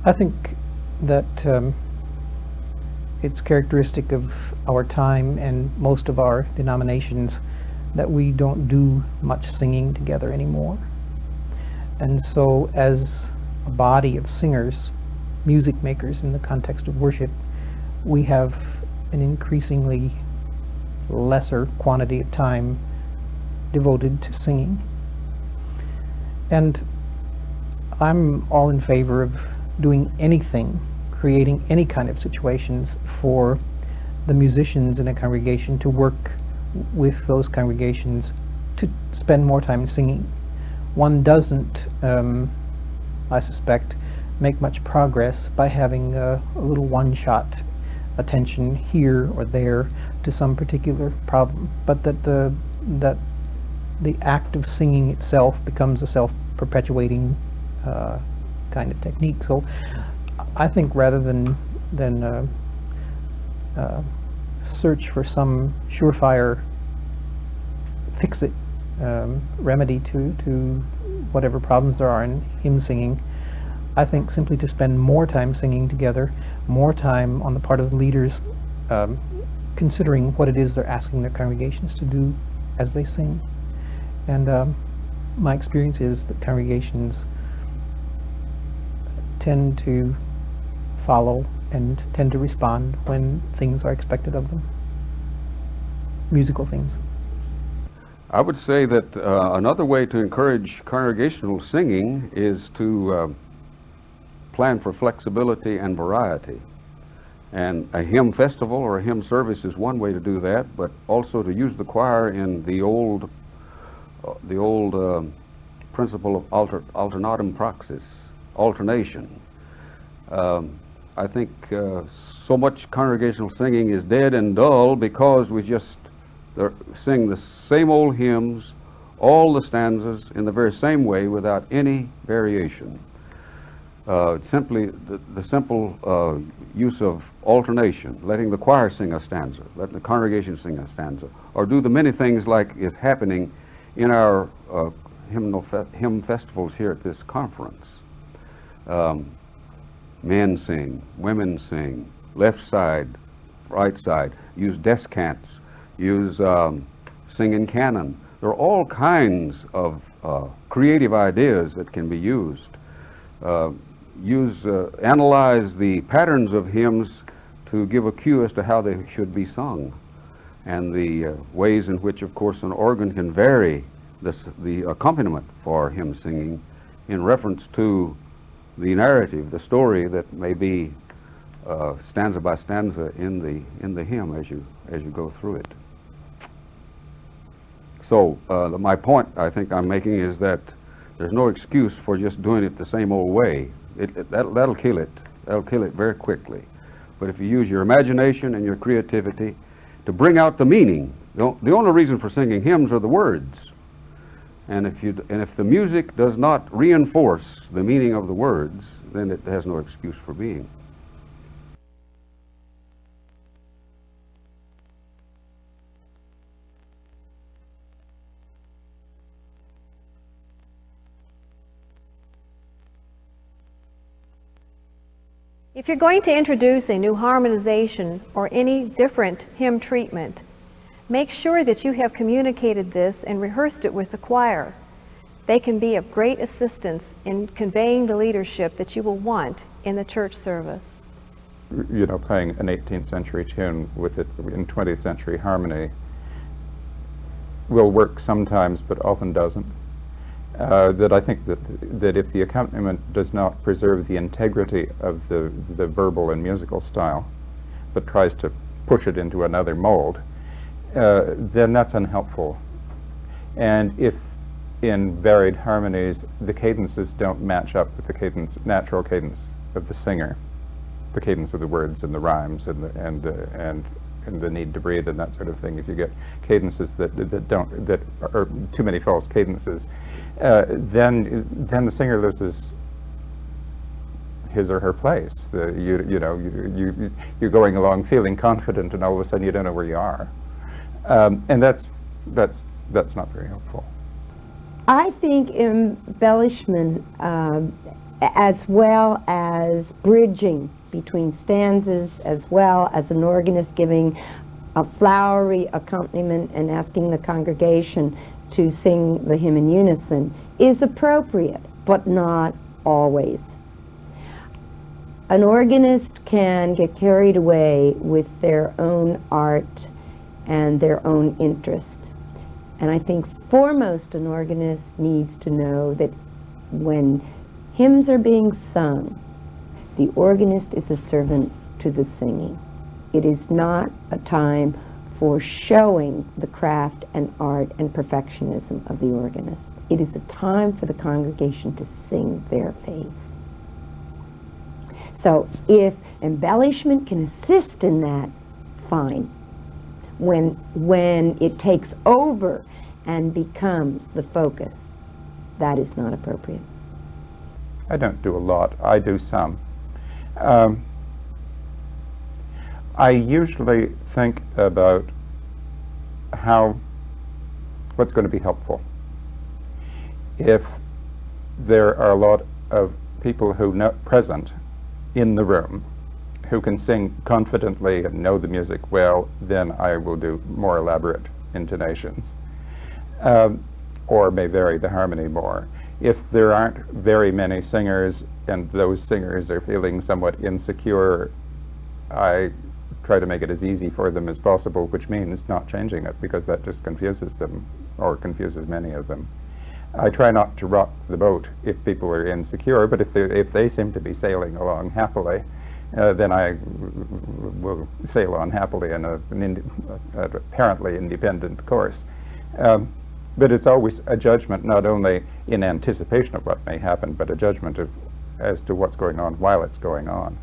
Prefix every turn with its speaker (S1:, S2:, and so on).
S1: I think that it's characteristic of our time and most of our denominations that we don't do much singing together anymore. And so as a body of singers, music makers in the context of worship, we have an increasingly lesser quantity of time devoted to singing. And I'm all in favor of doing anything, creating any kind of situations for the musicians in a congregation to work with those congregations to spend more time singing. One doesn't, I suspect, make much progress by having a little one-shot attention here or there to some particular problem, but that the act of singing itself becomes a self-perpetuating kind of technique. So I think rather than search for some surefire fix-it remedy to whatever problems there are in hymn singing, I think simply to spend more time singing together, more time on the part of the leaders considering what it is they're asking their congregations to do as they sing. And my experience is that congregations tend to follow and tend to respond when things are expected of them, musical things.
S2: I would say that another way to encourage congregational singing is to plan for flexibility and variety. And a hymn festival or a hymn service is one way to do that, but also to use the choir in the old principle of alternatum praxis, alternation. I think so much congregational singing is dead and dull because we just sing the same old hymns, all the stanzas in the very same way without any variation. Simply the simple use of alternation, letting the choir sing a stanza, letting the congregation sing a stanza, or do the many things like is happening in our hymn festivals here at this conference. Men sing, women sing, left side, right side, use descants, use singing canon. There are all kinds of creative ideas that can be used. Analyze the patterns of hymns to give a cue as to how they should be sung, and the ways in which, of course, an organ can vary the accompaniment for hymn singing in reference to the narrative, the story that may be stanza by stanza in the hymn as you go through it. So my point I think I'm making is that there's no excuse for just doing it the same old way. That'll kill it. That'll kill it very quickly. But if you use your imagination and your creativity to bring out the meaning, the only reason for singing hymns are the words. And if the music does not reinforce the meaning of the words, then it has no excuse for being.
S3: If you're going to introduce a new harmonization or any different hymn treatment, make sure that you have communicated this and rehearsed it with the choir. They can be of great assistance in conveying the leadership that you will want in the church service.
S4: You know, playing an 18th century tune with it in 20th century harmony will work sometimes, but often doesn't. That I think that if the accompaniment does not preserve the integrity of the verbal and musical style, but tries to push it into another mold, then that's unhelpful. And if in varied harmonies the cadences don't match up with the natural cadence of the singer, the cadence of the words and the rhymes and the need to breathe and that sort of thing, if you get cadences that are too many false cadences, then the singer loses his or her place. You're going along feeling confident, and all of a sudden you don't know where you are, and that's not very helpful.
S5: I think embellishment as well as bridging between stanzas, as well as an organist giving a flowery accompaniment and asking the congregation to sing the hymn in unison, is appropriate, but not always. An organist can get carried away with their own art and their own interest. And I think foremost an organist needs to know that when hymns are being sung, the organist is a servant to the singing. It is not a time for showing the craft and art and perfectionism of the organist. It is a time for the congregation to sing their faith. So if embellishment can assist in that, fine. When it takes over and becomes the focus, that is not appropriate.
S4: I don't do a lot. I do some. I usually think about what's going to be helpful. If there are a lot of people who know present in the room who can sing confidently and know the music well, then I will do more elaborate intonations, or may vary the harmony more. If there aren't very many singers and those singers are feeling somewhat insecure, I try to make it as easy for them as possible, which means not changing it, because that just confuses them, or confuses many of them. I try not to rock the boat if people are insecure, but if they seem to be sailing along happily, then I will sail on happily in an apparently independent course. But it's always a judgment, not only in anticipation of what may happen, but a judgment as to what's going on while it's going on.